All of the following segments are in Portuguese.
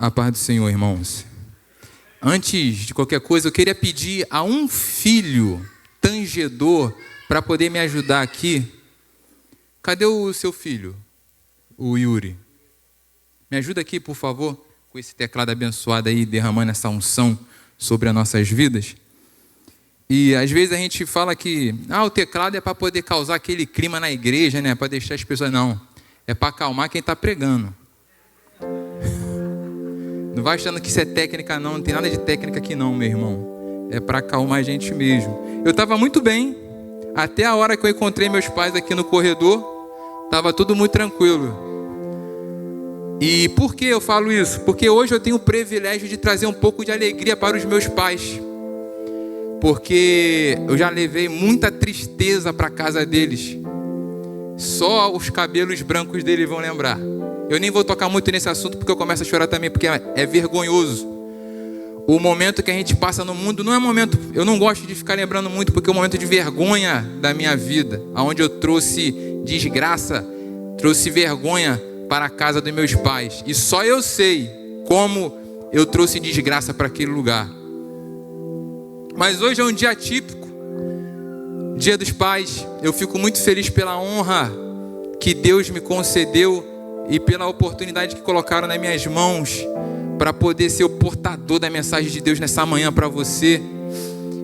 A paz do Senhor, irmãos. Antes de qualquer coisa, eu queria pedir a um filho tangedor para poder me ajudar aqui. Cadê o seu filho? O Yuri. Me ajuda aqui, por favor, com esse teclado abençoado aí, derramando essa unção sobre as nossas vidas. E às vezes a gente fala que o teclado é para poder causar aquele clima na igreja, né? Para deixar as pessoas... Não, é para acalmar quem está pregando. Não vai achando que isso é técnica, não tem nada de técnica aqui não, meu irmão. É para acalmar a gente mesmo. Eu estava muito bem, até a hora que eu encontrei meus pais aqui no corredor, estava tudo muito tranquilo. E por que eu falo isso? Porque hoje eu tenho o privilégio de trazer um pouco de alegria para os meus pais. Porque eu já levei muita tristeza para a casa deles. Só os cabelos brancos deles vão lembrar. Eu nem vou tocar muito nesse assunto porque eu começo a chorar também, porque é vergonhoso. O momento que a gente passa no mundo não é momento... Eu não gosto de ficar lembrando muito, porque é um momento de vergonha da minha vida, onde eu trouxe desgraça, trouxe vergonha para a casa dos meus pais. E só eu sei como eu trouxe desgraça para aquele lugar. Mas hoje é um dia atípico, Dia dos Pais. Eu fico muito feliz pela honra que Deus me concedeu e pela oportunidade que colocaram nas minhas mãos para poder ser o portador da mensagem de Deus nessa manhã para você.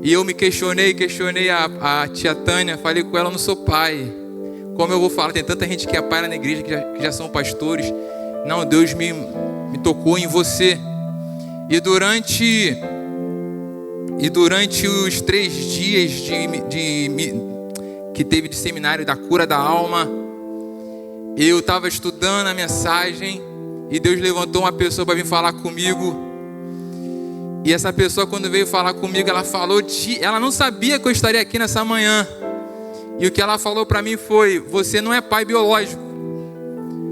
E eu me questionei a tia Tânia, falei com ela, eu não sou pai. Como eu vou falar? Tem tanta gente que é pai na igreja, que já são pastores. Não, Deus me tocou em você. E durante os 3 dias que teve de seminário da cura da alma, eu estava estudando a mensagem e Deus levantou uma pessoa para vir falar comigo. E essa pessoa, quando veio falar comigo, ela não sabia que eu estaria aqui nessa manhã. E o que ela falou para mim foi: você não é pai biológico,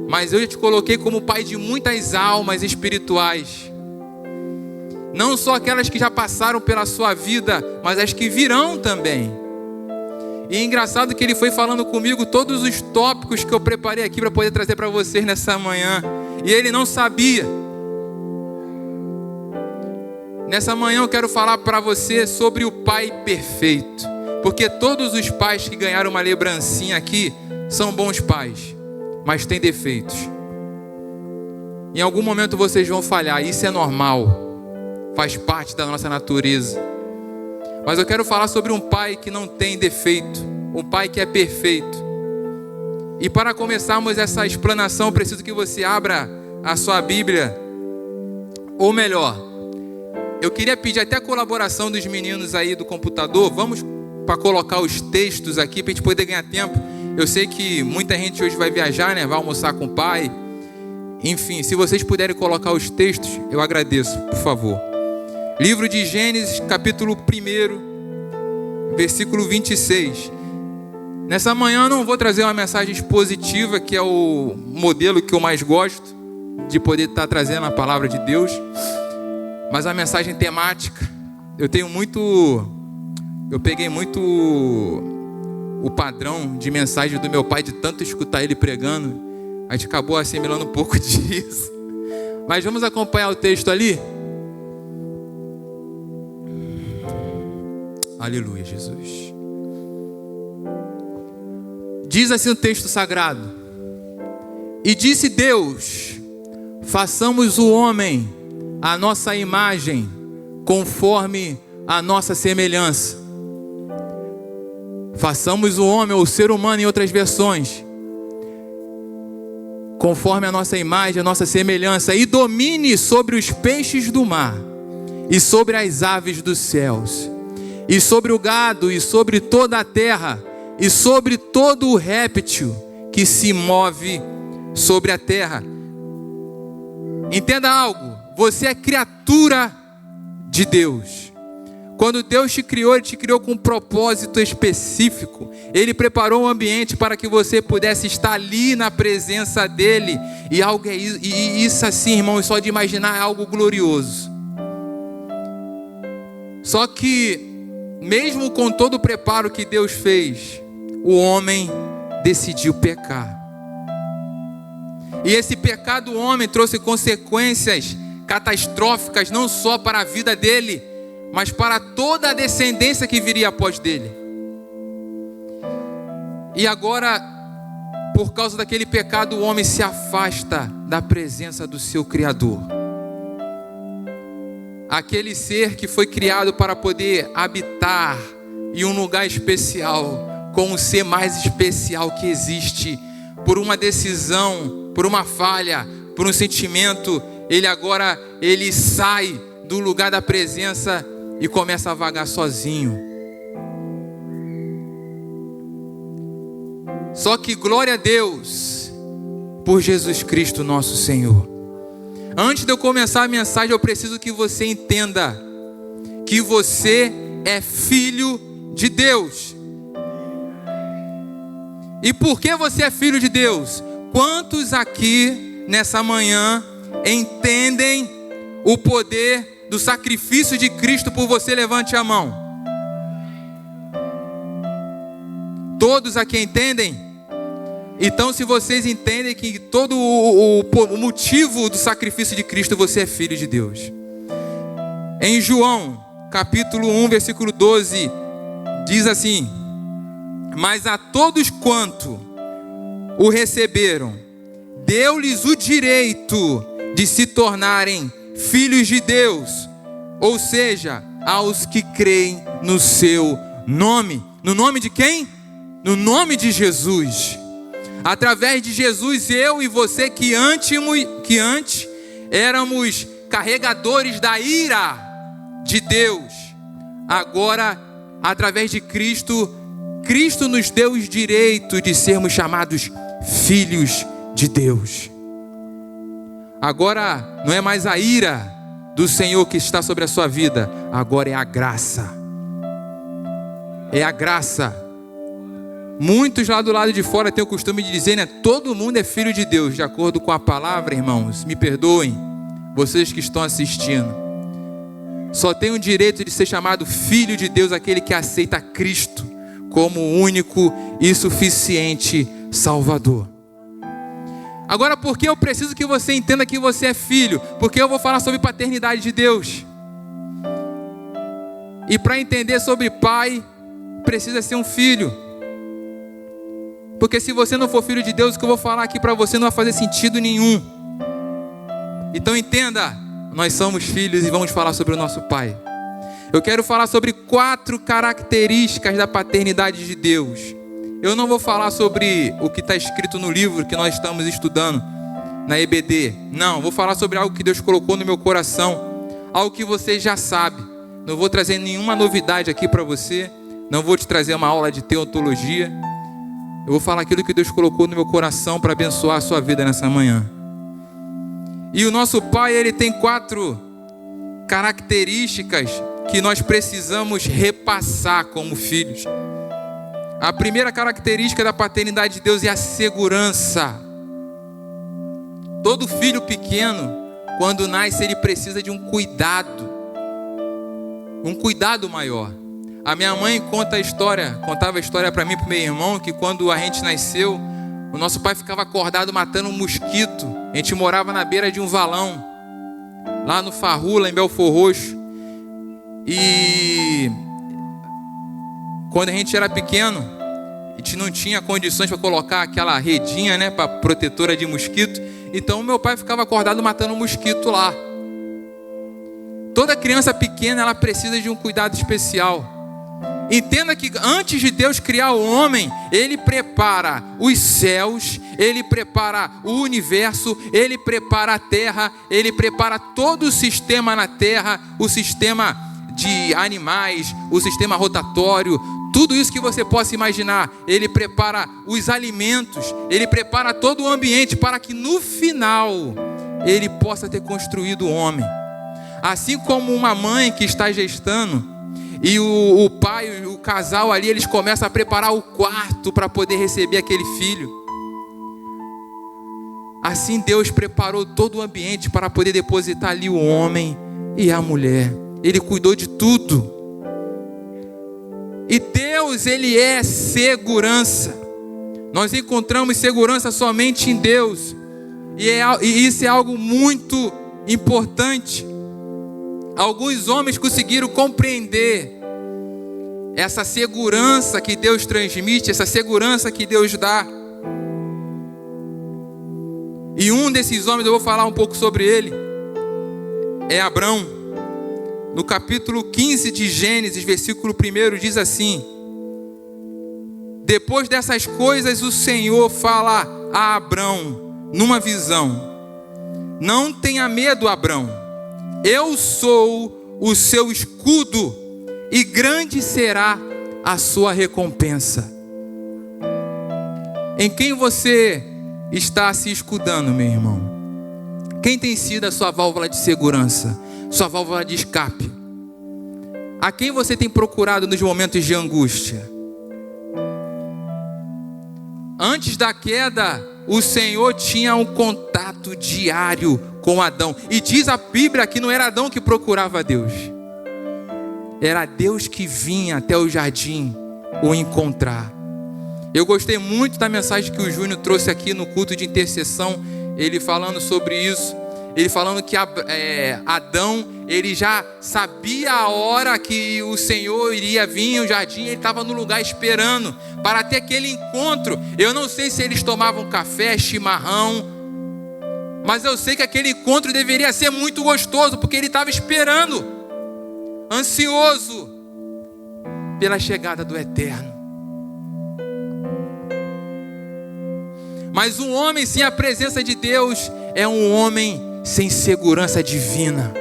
mas eu te coloquei como pai de muitas almas espirituais. Não só aquelas que já passaram pela sua vida, mas as que virão também. E é engraçado que ele foi falando comigo todos os tópicos que eu preparei aqui para poder trazer para vocês nessa manhã. E ele não sabia. Nessa manhã eu quero falar para você sobre o pai perfeito. Porque todos os pais que ganharam uma lembrancinha aqui são bons pais, mas têm defeitos. Em algum momento vocês vão falhar, isso é normal. Faz parte da nossa natureza. Mas eu quero falar sobre um pai que não tem defeito, um pai que é perfeito. E para começarmos essa explanação, eu preciso que você abra a sua Bíblia. Ou melhor, eu queria pedir até a colaboração dos meninos aí do computador. Vamos para colocar os textos aqui para a gente poder ganhar tempo. Eu sei que muita gente hoje vai viajar, né? Vai almoçar com o pai. Enfim, se vocês puderem colocar os textos, eu agradeço, por favor. Livro de Gênesis, capítulo 1, versículo 26. Nessa manhã eu não vou trazer uma mensagem expositiva, que é o modelo que eu mais gosto, de poder estar trazendo a palavra de Deus. Mas a mensagem temática, eu peguei muito o padrão de mensagem do meu pai, de tanto escutar ele pregando. A gente acabou assimilando um pouco disso. Mas vamos acompanhar o texto ali? Aleluia, Jesus. Diz assim o texto sagrado: e disse Deus: façamos o homem à nossa imagem, conforme a nossa semelhança. Façamos o homem, ou o ser humano em outras versões, conforme a nossa imagem, a nossa semelhança, e domine sobre os peixes do mar, e sobre as aves dos céus, e sobre o gado, e sobre toda a terra, e sobre todo o réptil que se move sobre a terra. Entenda algo: você é criatura de Deus. Quando Deus te criou, Ele te criou com um propósito específico. Ele preparou um ambiente para que você pudesse estar ali na presença dEle. E isso assim, irmãos, só de imaginar é algo glorioso. Só que, mesmo com todo o preparo que Deus fez, o homem decidiu pecar. E esse pecado do homem trouxe consequências catastróficas, não só para a vida dele, mas para toda a descendência que viria após dele. E agora, por causa daquele pecado, o homem se afasta da presença do seu Criador. Aquele ser que foi criado para poder habitar em um lugar especial, com o ser mais especial que existe, por uma decisão, por uma falha, por um sentimento, ele sai do lugar da presença e começa a vagar sozinho. Só que glória a Deus por Jesus Cristo nosso Senhor. Antes de eu começar a mensagem, eu preciso que você entenda que você é filho de Deus. E por que você é filho de Deus? Quantos aqui nessa manhã entendem o poder do sacrifício de Cristo por você? Levante a mão. Todos aqui entendem? Então, se vocês entendem que todo o motivo do sacrifício de Cristo, você é filho de Deus. Em João, capítulo 1, versículo 12, diz assim: mas a todos quanto o receberam, deu-lhes o direito de se tornarem filhos de Deus, ou seja, aos que creem no seu nome. No nome de quem? No nome de Jesus. Através de Jesus, eu e você que antes éramos carregadores da ira de Deus, agora, através de Cristo, Cristo nos deu o direito de sermos chamados filhos de Deus. Agora não é mais a ira do Senhor que está sobre a sua vida, agora é a graça. É a graça. Muitos lá do lado de fora têm o costume de dizer, né? Todo mundo é filho de Deus, de acordo com a palavra, irmãos. Me perdoem, vocês que estão assistindo. Só tem o direito de ser chamado filho de Deus aquele que aceita Cristo como o único e suficiente Salvador. Agora, por que eu preciso que você entenda que você é filho? Porque eu vou falar sobre paternidade de Deus. E para entender sobre pai, precisa ser um filho. Porque se você não for filho de Deus, o que eu vou falar aqui para você não vai fazer sentido nenhum. Então entenda, nós somos filhos e vamos falar sobre o nosso pai. Eu quero falar sobre 4 características da paternidade de Deus. Eu não vou falar sobre o que está escrito no livro que nós estamos estudando na EBD. Não, vou falar sobre algo que Deus colocou no meu coração, algo que você já sabe. Não vou trazer nenhuma novidade aqui para você. Não vou te trazer uma aula de teologia. Eu vou falar aquilo que Deus colocou no meu coração para abençoar a sua vida nessa manhã. E o nosso pai, ele tem 4 características que nós precisamos repassar como filhos. A primeira característica da paternidade de Deus é a segurança. Todo filho pequeno, quando nasce, ele precisa de um cuidado maior. A minha mãe contava a história para mim e para o meu irmão, que quando a gente nasceu, o nosso pai ficava acordado matando um mosquito. A gente morava na beira de um valão, lá no Farrula, em Belfor Roxo. E quando a gente era pequeno, a gente não tinha condições para colocar aquela redinha, né, para protetora de mosquito. Então meu pai ficava acordado matando um mosquito lá. Toda criança pequena, ela precisa de um cuidado especial. Entenda que antes de Deus criar o homem, Ele prepara os céus, Ele prepara o universo, Ele prepara a terra, Ele prepara todo o sistema na terra, o sistema de animais, o sistema rotatório, tudo isso que você possa imaginar. Ele prepara os alimentos, Ele prepara todo o ambiente para que no final Ele possa ter construído o homem. Assim como uma mãe que está gestando, e o pai, o casal ali, eles começam a preparar o quarto para poder receber aquele filho. Assim Deus preparou todo o ambiente para poder depositar ali o homem e a mulher. Ele cuidou de tudo. E Deus, Ele é segurança. Nós encontramos segurança somente em Deus. E isso é algo muito importante. Alguns homens conseguiram compreender essa segurança que Deus transmite, essa segurança que Deus dá. E um desses homens, eu vou falar um pouco sobre ele, é Abrão. No capítulo 15 de Gênesis, versículo 1, diz assim: depois dessas coisas, o Senhor fala a Abrão numa visão: não tenha medo, Abrão, eu sou o seu escudo e grande será a sua recompensa. Em quem você está se escudando, meu irmão? Quem tem sido a sua válvula de segurança, sua válvula de escape? A quem você tem procurado nos momentos de angústia? Antes da queda, o Senhor tinha um contato diário com Adão. E diz a Bíblia que não era Adão que procurava Deus. Era Deus que vinha até o jardim o encontrar. Eu gostei muito da mensagem que o Júnior trouxe aqui no culto de intercessão. Ele falando sobre isso. Ele falando que Adão, ele já sabia a hora que o Senhor iria vir ao jardim. Ele estava no lugar esperando para ter aquele encontro. Eu não sei se eles tomavam café, chimarrão, mas eu sei que aquele encontro deveria ser muito gostoso, porque ele estava esperando, ansioso pela chegada do Eterno. Mas um homem sem a presença de Deus é um homem sem segurança divina.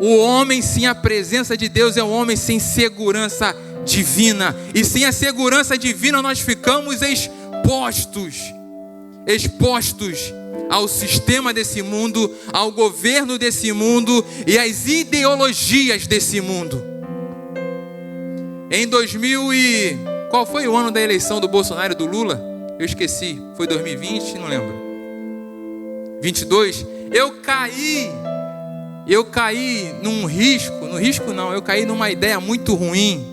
O homem sem a presença de Deus é um homem sem segurança divina. E sem a segurança divina nós ficamos expostos ao sistema desse mundo, ao governo desse mundo e às ideologias desse mundo. Em 2000 e... qual foi o ano da eleição do Bolsonaro e do Lula? Eu esqueci. Foi 2020? Não lembro. 22? Eu caí num risco. No risco não, eu caí numa ideia muito ruim.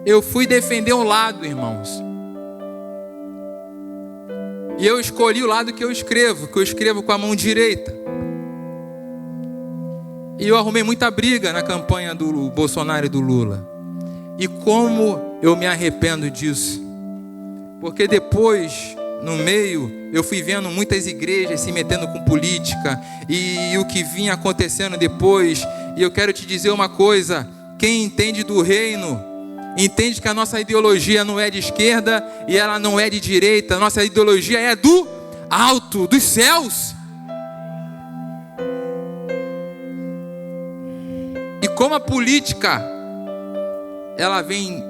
Eu fui defender um lado, irmãos. E eu escolhi o lado que eu escrevo com a mão direita. E eu arrumei muita briga na campanha do Bolsonaro e do Lula. E como eu me arrependo disso. Porque depois, no meio, eu fui vendo muitas igrejas se metendo com política. E o que vinha acontecendo depois. E eu quero te dizer uma coisa. Quem entende do reino, entende que a nossa ideologia não é de esquerda e ela não é de direita. A nossa ideologia é do alto, dos céus. E como a política, ela vem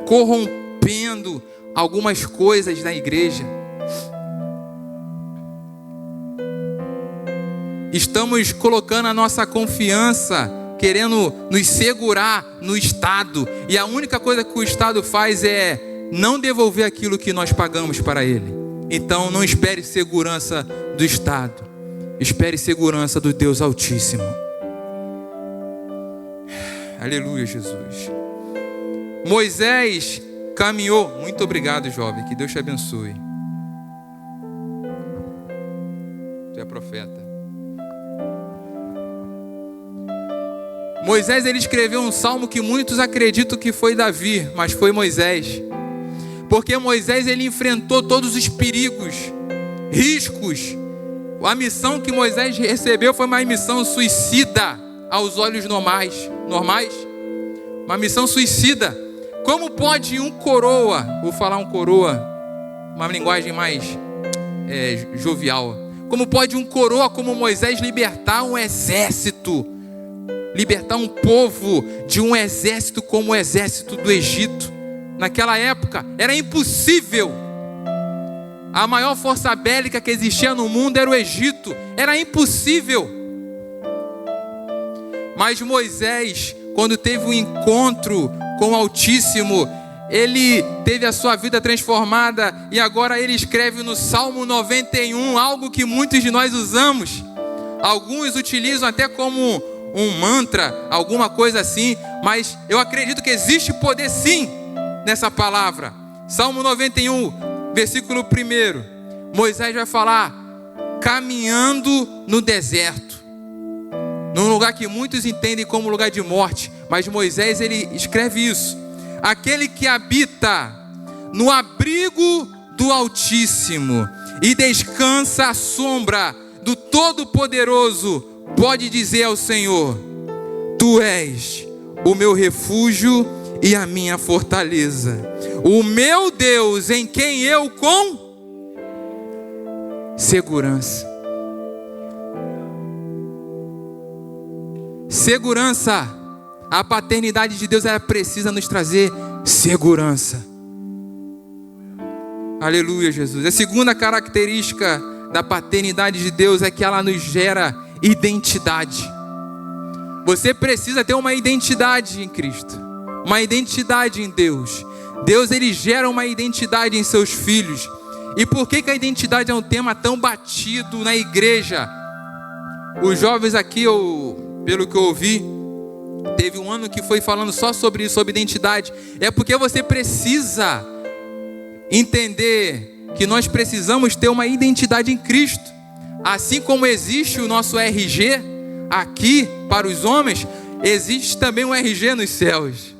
corrompendo algumas coisas na igreja. Estamos colocando a nossa confiança, querendo nos segurar no Estado. E a única coisa que o Estado faz é não devolver aquilo que nós pagamos para ele. Então não espere segurança do Estado. Espere segurança do Deus Altíssimo. Aleluia, Jesus. Moisés caminhou. Muito obrigado, jovem. Que Deus te abençoe. Tu é profeta. Moisés, ele escreveu um salmo que muitos acreditam que foi Davi, mas foi Moisés. Porque Moisés, ele enfrentou todos os perigos, riscos. A missão que Moisés recebeu foi uma missão suicida aos olhos normais. Uma missão suicida. Como pode um coroa, vou falar um coroa, uma linguagem mais jovial. Como pode um coroa como Moisés libertar um exército? Libertar um povo de um exército como o exército do Egito. Naquela época era impossível. A maior força bélica que existia no mundo era o Egito. Era impossível. Mas Moisés, quando teve um encontro com o Altíssimo, ele teve a sua vida transformada. E agora ele escreve no Salmo 91, algo que muitos de nós usamos. Alguns utilizam até como um mantra, alguma coisa assim, mas eu acredito que existe poder sim nessa palavra. Salmo 91, versículo 1. Moisés vai falar: caminhando no deserto, num lugar que muitos entendem como lugar de morte, mas Moisés, ele escreve isso: aquele que habita no abrigo do Altíssimo e descansa à sombra do Todo-Poderoso, pode dizer ao Senhor: Tu és o meu refúgio e a minha fortaleza, o meu Deus em quem eu com segurança. Segurança. A paternidade de Deus, ela precisa nos trazer segurança. Aleluia, Jesus. A segunda característica da paternidade de Deus é que ela nos gera identidade. Você precisa ter uma identidade em Cristo, uma identidade em Deus. Deus, ele gera uma identidade em seus filhos. E por que a identidade é um tema tão batido na igreja? Os jovens aqui, pelo que eu ouvi, teve um ano que foi falando só sobre isso, sobre identidade. É porque você precisa entender que nós precisamos ter uma identidade em Cristo. Assim como existe o nosso RG aqui para os homens, existe também um RG nos céus.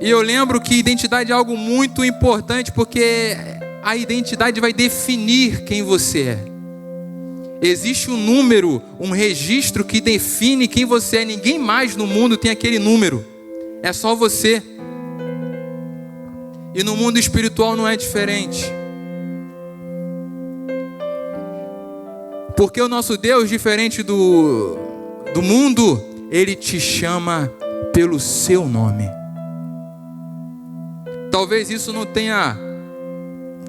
E eu lembro que identidade é algo muito importante, porque a identidade vai definir quem você é. Existe um número, um registro que define quem você é. Ninguém mais no mundo tem aquele número. É só você. E no mundo espiritual não é diferente. Porque o nosso Deus, diferente do mundo, ele te chama pelo seu nome. Talvez isso não tenha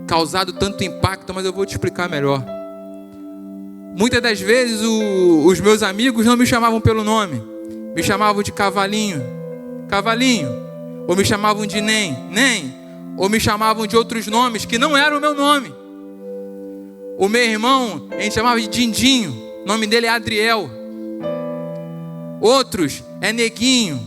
causado tanto impacto, mas eu vou te explicar melhor. Muitas das vezes os meus amigos não me chamavam pelo nome. Me chamavam de Cavalinho, Cavalinho. Ou me chamavam de Nem, Nem. Ou me chamavam de outros nomes que não eram o meu nome. O meu irmão, a gente chamava de Dindinho. O nome dele é Adriel. Outros é Neguinho.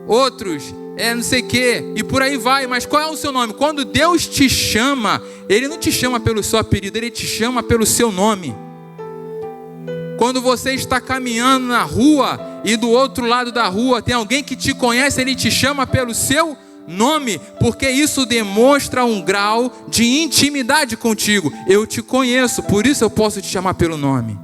Outros é não sei o que, e por aí vai. Mas qual é o seu nome? Quando Deus te chama, ele não te chama pelo seu apelido, ele te chama pelo seu nome. Quando você está caminhando na rua e do outro lado da rua tem alguém que te conhece, ele te chama pelo seu nome, porque isso demonstra um grau de intimidade contigo. Eu te conheço, por isso eu posso te chamar pelo nome.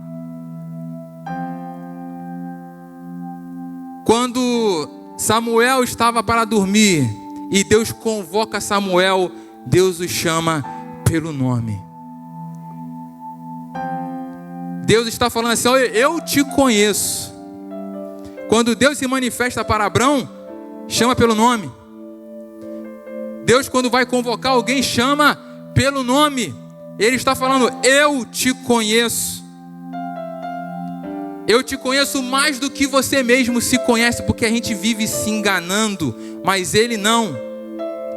Quando Samuel estava para dormir e Deus convoca Samuel, Deus o chama pelo nome. Deus está falando assim: eu te conheço. Quando Deus se manifesta para Abrão, chama pelo nome. Deus, quando vai convocar alguém, chama pelo nome. Ele está falando: eu te conheço. Eu te conheço mais do que você mesmo se conhece, porque a gente vive se enganando, mas ele não.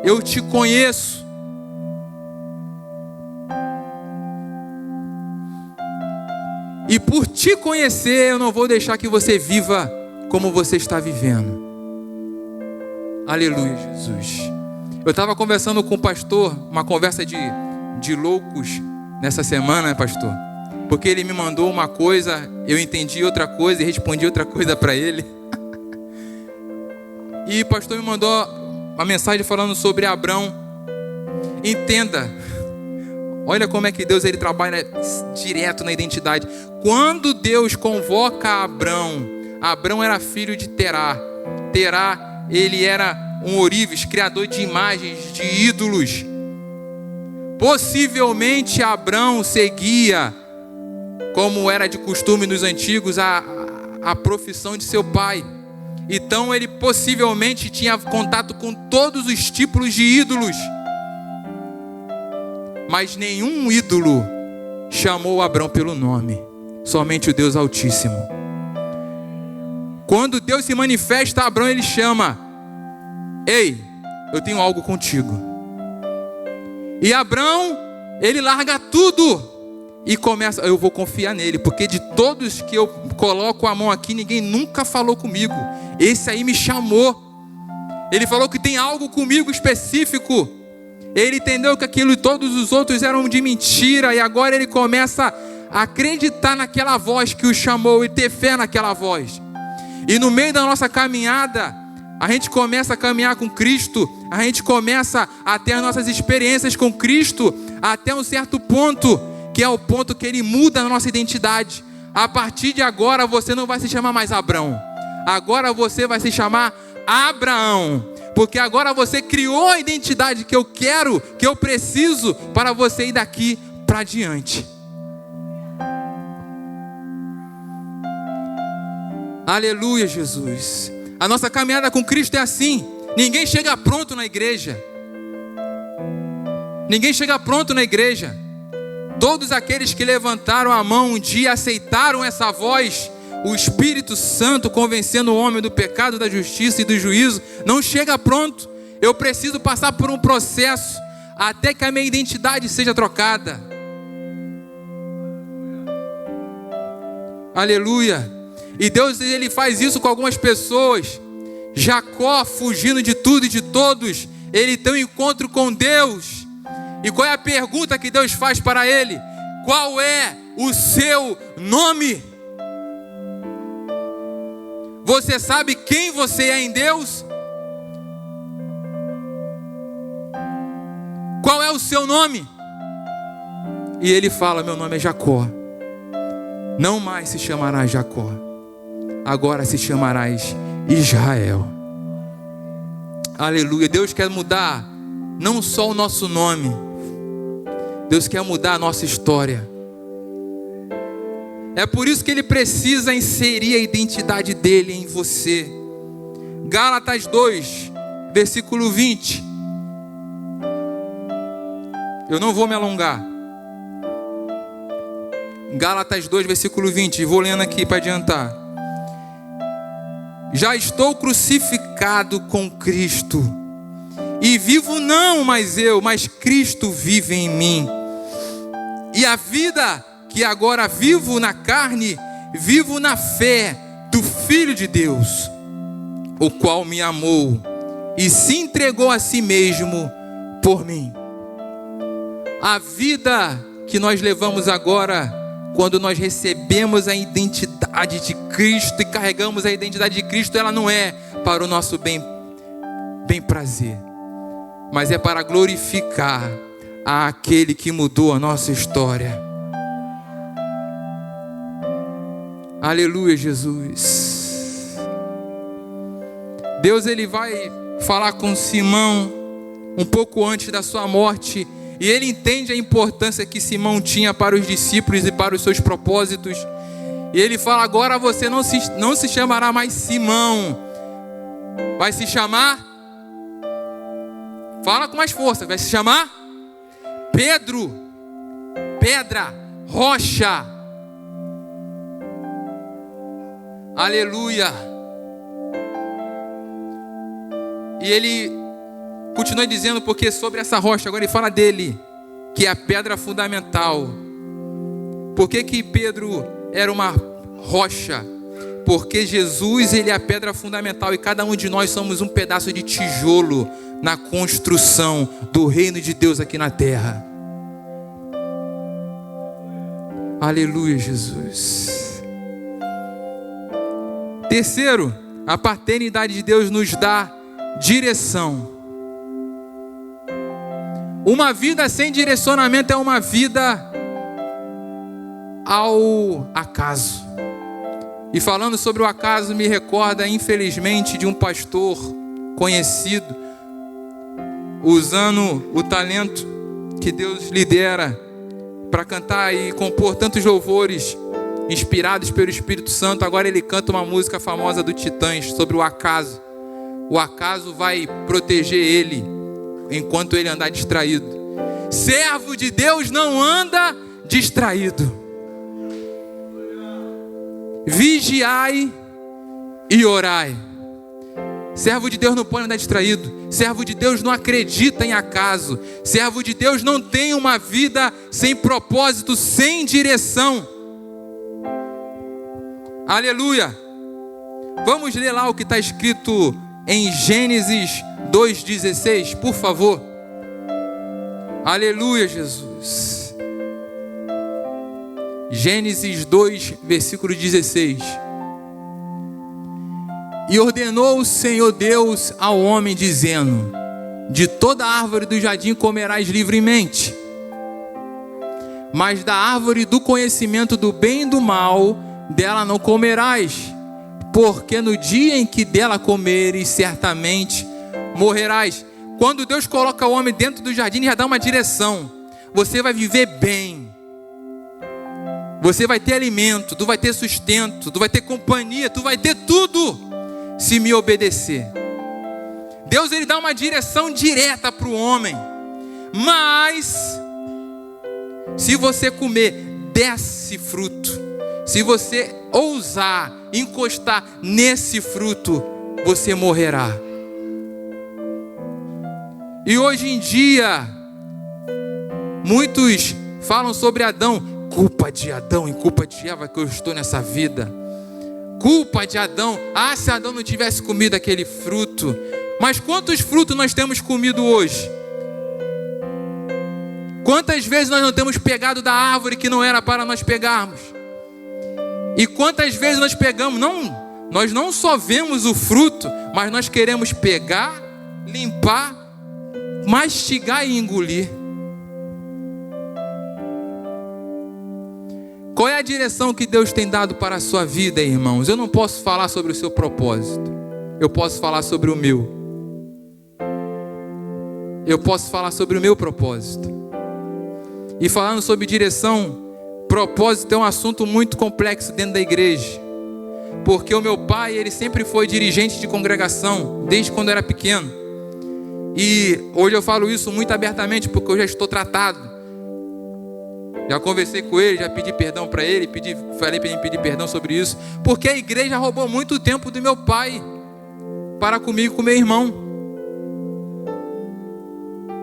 Eu te conheço. E por te conhecer, eu não vou deixar que você viva como você está vivendo. Aleluia, Jesus. Eu estava conversando com o pastor, uma conversa de loucos nessa semana, pastor. Porque ele me mandou uma coisa, eu entendi outra coisa e respondi outra coisa para ele. E o pastor me mandou uma mensagem falando sobre Abrão. Entenda, olha como é que Deus, ele trabalha direto na identidade. Quando Deus convoca Abrão, Abrão era filho de Terá. Terá, ele era um ourives, criador de imagens, de ídolos. Possivelmente Abrão seguia, como era de costume nos antigos, a profissão de seu pai. Então ele possivelmente tinha contato com todos os tipos de ídolos. Mas nenhum ídolo chamou Abrão pelo nome. Somente o Deus Altíssimo. Quando Deus se manifesta a Abrão, ele chama: ei, eu tenho algo contigo. E Abrão, ele larga tudo e começa: eu vou confiar nele, porque de todos que eu coloco a mão aqui, ninguém nunca falou comigo. Esse aí me chamou. Ele falou que tem algo comigo específico. Ele entendeu que aquilo e todos os outros eram de mentira, e agora ele começa a acreditar naquela voz que o chamou e ter fé naquela voz. E no meio da nossa caminhada, a gente começa a caminhar com Cristo, a gente começa a ter as nossas experiências com Cristo, até um certo ponto, que é o ponto que Ele muda a nossa identidade. A partir de agora, você não vai se chamar mais Abrão, agora você vai se chamar Abraão, porque agora você criou a identidade que eu quero, que eu preciso, para você ir daqui para diante. Aleluia, Jesus. A nossa caminhada com Cristo é assim. Ninguém chega pronto na igreja. Ninguém chega pronto na igreja. Todos aqueles que levantaram a mão um dia, aceitaram essa voz, o Espírito Santo convencendo o homem do pecado, da justiça e do juízo, não chega pronto. Eu preciso passar por um processo até que a minha identidade seja trocada. Aleluia. E Deus, Ele faz isso com algumas pessoas. Jacó, fugindo de tudo e de todos, ele tem um encontro com Deus. E qual é a pergunta que Deus faz para ele? Qual é o seu nome? Você sabe quem você é em Deus? Qual é o seu nome? E ele fala: meu nome é Jacó. Não mais se chamará Jacó, agora se chamarás Israel. Aleluia. Deus quer mudar não só o nosso nome, Deus quer mudar a nossa história. É por isso que Ele precisa inserir a identidade dEle em você. Gálatas 2, versículo 20. Eu não vou me alongar. Gálatas 2, versículo 20. Vou lendo aqui para adiantar. Já estou crucificado com Cristo, e vivo não mais eu, mas Cristo vive em mim. E a vida que agora vivo na carne, vivo na fé do Filho de Deus, o qual me amou e se entregou a si mesmo por mim. A vida que nós levamos agora, quando nós recebemos a identidade de Cristo e carregamos a identidade de Cristo, ela não é para o nosso bem prazer, mas é para glorificar aquele que mudou a nossa história. Aleluia, Jesus. Deus, Ele vai falar com Simão um pouco antes da sua morte, e Ele entende a importância que Simão tinha para os discípulos e para os seus propósitos. E Ele fala: agora você não se chamará mais Simão, vai se chamar, fala com mais força, vai se chamar Pedro, pedra, rocha. Aleluia. E Ele continua dizendo, porque sobre essa rocha, agora Ele fala dele, que é a pedra fundamental. Por que Pedro era uma rocha? Porque Jesus, Ele é a pedra fundamental, e cada um de nós somos um pedaço de tijolo na construção do reino de Deus aqui na terra. Aleluia, Jesus. Terceiro, a paternidade de Deus nos dá direção. Uma vida sem direcionamento é uma vida ao acaso. E falando sobre o acaso, me recorda, infelizmente, de um pastor conhecido, usando o talento que Deus lhe dera para cantar e compor tantos louvores inspirados pelo Espírito Santo. Agora ele canta uma música famosa do Titãs sobre o acaso. O acaso vai proteger ele enquanto ele andar distraído. Servo de Deus não anda distraído. Vigiai e orai. Servo de Deus não pode andar distraído. Servo de Deus não acredita em acaso. Servo de Deus não tem uma vida sem propósito, sem direção. Aleluia. Vamos ler lá o que está escrito em Gênesis 2,16, por favor. Aleluia, Jesus. Gênesis 2, versículo 16. E ordenou o Senhor Deus ao homem, dizendo: de toda árvore do jardim comerás livremente, mas da árvore do conhecimento do bem e do mal, dela não comerás, porque no dia em que dela comeres, certamente morrerás. Quando Deus coloca o homem dentro do jardim, já dá uma direção. Você vai viver bem, você vai ter alimento, tu vai ter sustento, tu vai ter companhia, tu vai ter tudo, se me obedecer. Deus, ele dá uma direção direta para o homem. Mas se você comer desse fruto, se você ousar encostar nesse fruto, você morrerá. E hoje em dia, muitos falam sobre Adão. Culpa de Adão e culpa de Eva que eu estou nessa vida. Culpa de Adão. Ah, se Adão não tivesse comido aquele fruto. Mas quantos frutos nós temos comido hoje? Quantas vezes nós não temos pegado da árvore que não era para nós pegarmos? E quantas vezes nós pegamos? Nós não só vemos o fruto, mas nós queremos pegar, limpar, mastigar e engolir. Qual é a direção que Deus tem dado para a sua vida, irmãos? Eu não posso falar sobre o seu propósito. Eu posso falar sobre o meu. Eu posso falar sobre o meu propósito. E falando sobre direção, propósito é um assunto muito complexo dentro da igreja. Porque o meu pai, ele sempre foi dirigente de congregação, desde quando eu era pequeno. E hoje eu falo isso muito abertamente, porque eu já estou tratado. Já conversei com ele, já pedi perdão para ele, falei para ele pedir perdão sobre isso. Porque a igreja roubou muito tempo do meu pai para comigo e com meu irmão.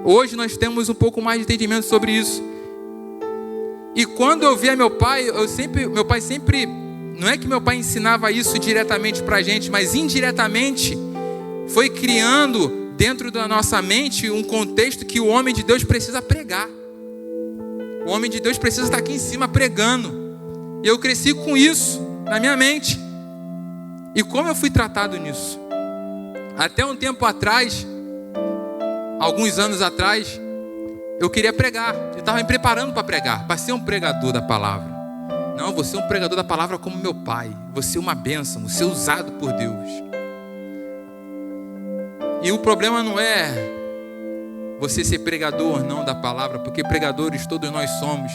Hoje nós temos um pouco mais de entendimento sobre isso. E quando eu via meu pai, não é que meu pai ensinava isso diretamente para a gente, mas indiretamente foi criando dentro da nossa mente um contexto que o homem de Deus precisa pregar. O homem de Deus precisa estar aqui em cima pregando. E eu cresci com isso na minha mente. E como eu fui tratado nisso? Até um tempo atrás, alguns anos atrás, eu queria pregar. Eu estava me preparando para pregar, para ser um pregador da palavra. Não, vou ser um pregador da palavra como meu pai. Vou ser uma bênção, vou ser usado por Deus. E o problema não é você ser pregador não da palavra, porque pregadores todos nós somos.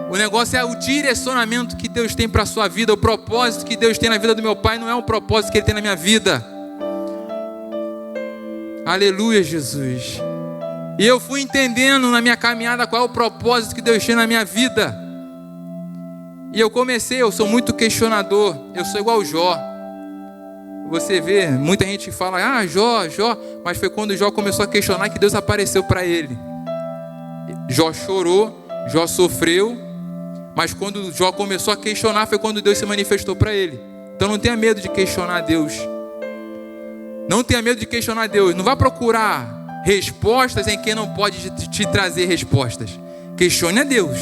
O negócio é o direcionamento que Deus tem para a sua vida. O propósito que Deus tem na vida do meu pai não é um propósito que Ele tem na minha vida. Aleluia, Jesus. E eu fui entendendo na minha caminhada qual é o propósito que Deus tem na minha vida. E eu sou muito questionador. Eu sou igual Jó. Você vê, muita gente fala, Jó, mas foi quando Jó começou a questionar que Deus apareceu para ele. Jó chorou, Jó sofreu, mas quando Jó começou a questionar foi quando Deus se manifestou para ele. Então não tenha medo de questionar Deus. Não tenha medo de questionar Deus. Não vá procurar respostas em quem não pode te trazer respostas. Questione a Deus,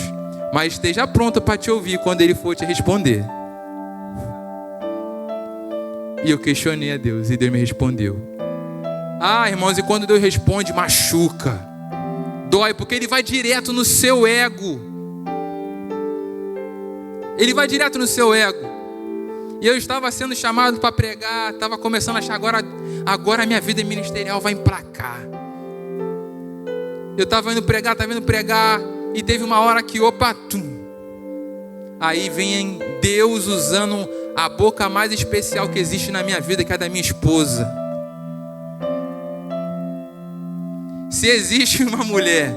mas esteja pronto para te ouvir quando Ele for te responder. E eu questionei a Deus e Deus me respondeu. Irmãos, e quando Deus responde, machuca, dói, porque Ele vai direto no seu ego. Ele vai direto no seu ego. E eu estava sendo chamado para pregar, estava começando a achar, agora a minha vida ministerial vai emplacar. Eu estava indo pregar, e teve uma hora que, aí vem Deus usando a boca mais especial que existe na minha vida, que é a da minha esposa. Se existe uma mulher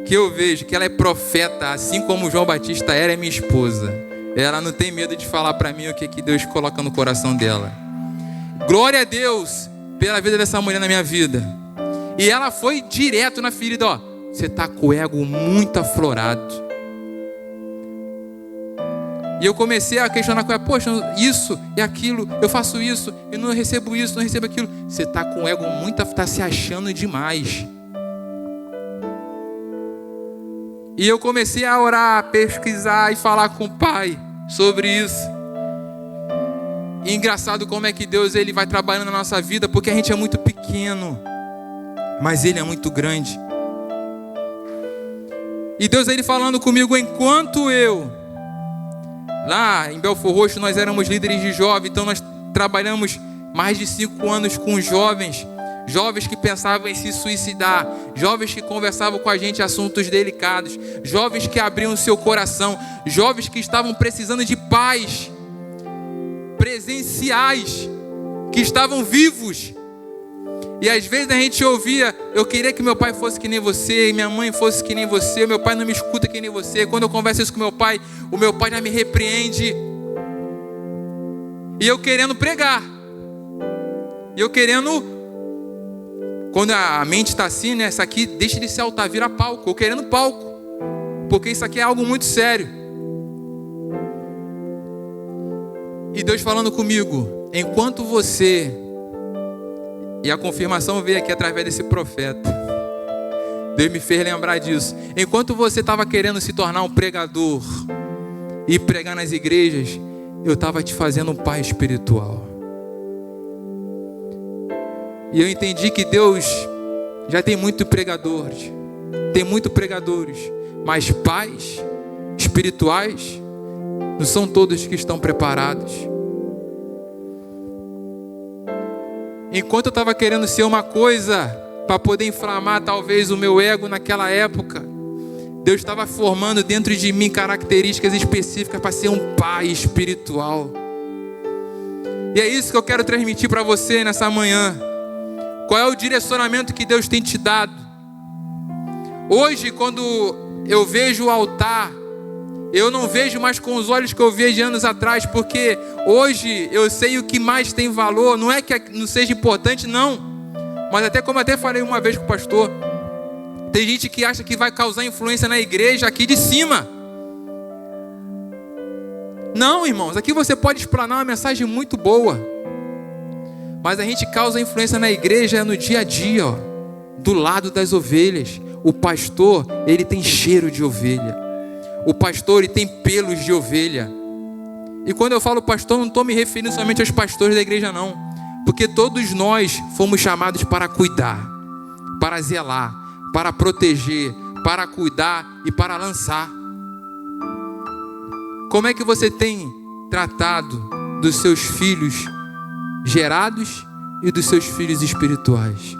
que eu vejo que ela é profeta, assim como João Batista era, é minha esposa. Ela não tem medo de falar para mim o que Deus coloca no coração dela. Glória a Deus pela vida dessa mulher na minha vida. E ela foi direto na ferida, você está com o ego muito aflorado. E eu comecei a questionar com ela, poxa, isso e aquilo, eu faço isso, eu não recebo isso, não recebo aquilo. Você está com o ego muito, está se achando demais. E eu comecei a orar, a pesquisar e falar com o Pai sobre isso. E engraçado como é que Deus ele vai trabalhando na nossa vida, porque a gente é muito pequeno, mas Ele é muito grande. E Deus ele falando comigo, enquanto eu, lá em Belfor Roxo, nós éramos líderes de jovens, então nós trabalhamos mais de 5 anos com jovens que pensavam em se suicidar, jovens que conversavam com a gente assuntos delicados, jovens que abriam o seu coração, jovens que estavam precisando de pais presenciais, que estavam vivos. E às vezes a gente ouvia, eu queria que meu pai fosse que nem você, e minha mãe fosse que nem você, meu pai não me escuta que nem você. Quando eu converso isso com o meu pai já me repreende. E eu querendo pregar. E eu querendo, quando a mente está assim, né? Isso aqui deixa de ser altar, vira palco. Eu querendo palco. Porque isso aqui é algo muito sério. E Deus falando comigo, enquanto você... E a confirmação veio aqui através desse profeta. Deus me fez lembrar disso. Enquanto você estava querendo se tornar um pregador e pregar nas igrejas, eu estava te fazendo um pai espiritual. E eu entendi que Deus já tem muito pregadores, mas pais espirituais não são todos que estão preparados. Enquanto eu estava querendo ser uma coisa para poder inflamar talvez o meu ego naquela época, Deus estava formando dentro de mim características específicas para ser um pai espiritual. E é isso que eu quero transmitir para você nessa manhã. Qual é o direcionamento que Deus tem te dado? Hoje, quando eu vejo o altar, eu não vejo mais com os olhos que eu vi de anos atrás, porque hoje eu sei o que mais tem valor. Não é que não seja importante, não. Mas até como até falei uma vez com o pastor, tem gente que acha que vai causar influência na igreja aqui de cima. Não, irmãos, aqui você pode explanar uma mensagem muito boa, mas a gente causa influência na igreja no dia a dia, ó, do lado das ovelhas. O pastor, ele tem cheiro de ovelha. O pastor, ele tem pelos de ovelha. E quando eu falo pastor, não estou me referindo somente aos pastores da igreja, não. Porque todos nós fomos chamados para cuidar, para zelar, para proteger, para cuidar e para lançar. Como é que você tem tratado dos seus filhos gerados e dos seus filhos espirituais?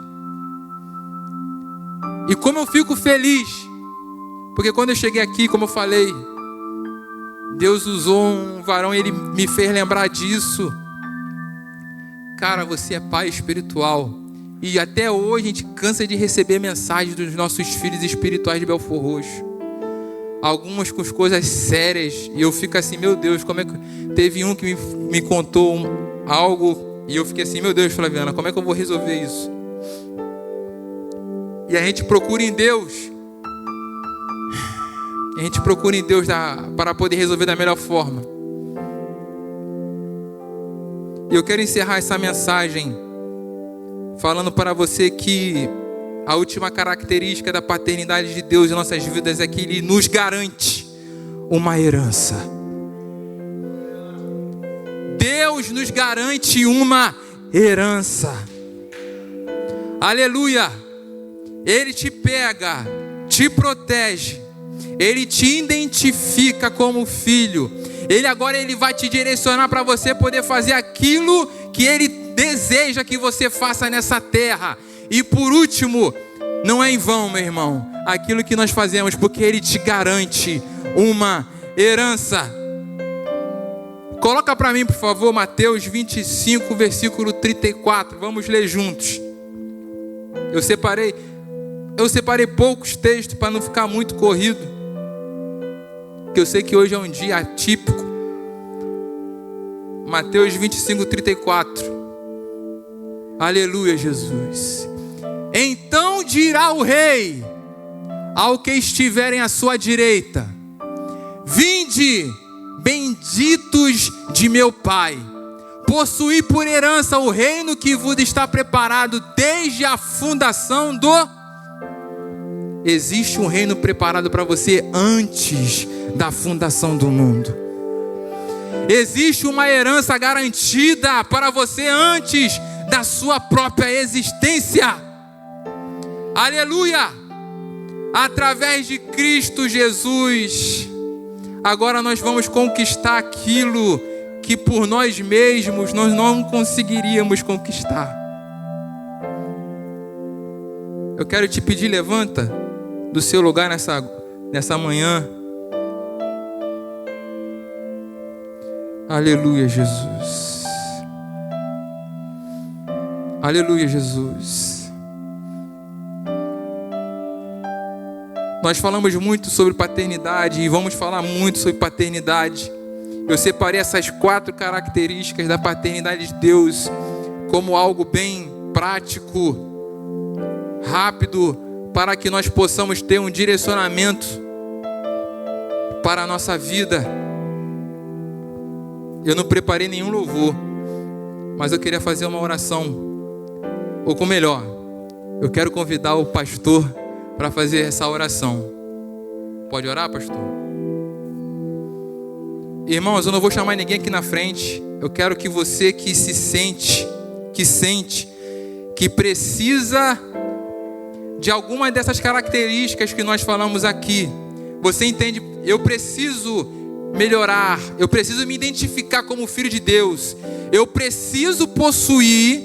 E como eu fico feliz, porque quando eu cheguei aqui, como eu falei, Deus usou um varão e ele me fez lembrar disso. Cara, você é pai espiritual. E até hoje a gente cansa de receber mensagens dos nossos filhos espirituais de Belfor Roxo. Algumas com coisas sérias. E eu fico assim, meu Deus, como é que... Teve um que me contou algo e eu fiquei assim, meu Deus, Flaviana, como é que eu vou resolver isso? E a gente procura em Deus. A gente procura em Deus para poder resolver da melhor forma. E eu quero encerrar essa mensagem falando para você que a última característica da paternidade de Deus em nossas vidas é que Ele nos garante uma herança. Deus nos garante uma herança. Aleluia! Ele te pega, te protege, Ele te identifica como filho. Ele vai te direcionar para você poder fazer aquilo que Ele deseja que você faça nessa terra. E por último, não é em vão, meu irmão, aquilo que nós fazemos, porque Ele te garante uma herança. Coloca para mim, por favor, Mateus 25, versículo 34. Vamos ler juntos. Eu separei poucos textos para não ficar muito corrido, porque eu sei que hoje é um dia atípico. Mateus 25, 34. Aleluia, Jesus. Então dirá o rei ao que estiverem à sua direita: vinde, benditos de meu Pai, possuí por herança o reino que vos está preparado desde a fundação do... Existe um reino preparado para você antes da fundação do mundo. Existe uma herança garantida para você antes da sua própria existência. Aleluia! Através de Cristo Jesus, agora nós vamos conquistar aquilo que por nós mesmos nós não conseguiríamos conquistar. Eu quero te pedir, levanta do seu lugar nessa manhã. Aleluia, Jesus. Aleluia, Jesus. Nós falamos muito sobre paternidade e vamos falar muito sobre paternidade. Eu separei essas 4 características da paternidade de Deus como algo bem prático, rápido, para que nós possamos ter um direcionamento para a nossa vida. Eu não preparei nenhum louvor, mas eu queria fazer uma oração. Ou melhor, eu quero convidar o pastor para fazer essa oração. Pode orar, pastor? Irmãos, eu não vou chamar ninguém aqui na frente. Eu quero que você que se sente, que precisa de alguma dessas características que nós falamos aqui. Você entende? Eu preciso melhorar. Eu preciso me identificar como filho de Deus. Eu preciso possuir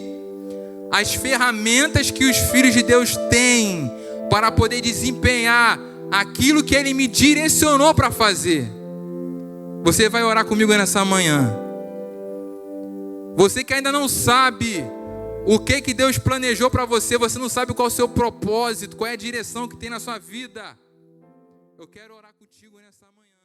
as ferramentas que os filhos de Deus têm para poder desempenhar aquilo que Ele me direcionou para fazer. Você vai orar comigo nessa manhã. Você que ainda não sabe o que Deus planejou para você, você não sabe qual é o seu propósito, qual é a direção que tem na sua vida. Eu quero orar contigo nessa manhã.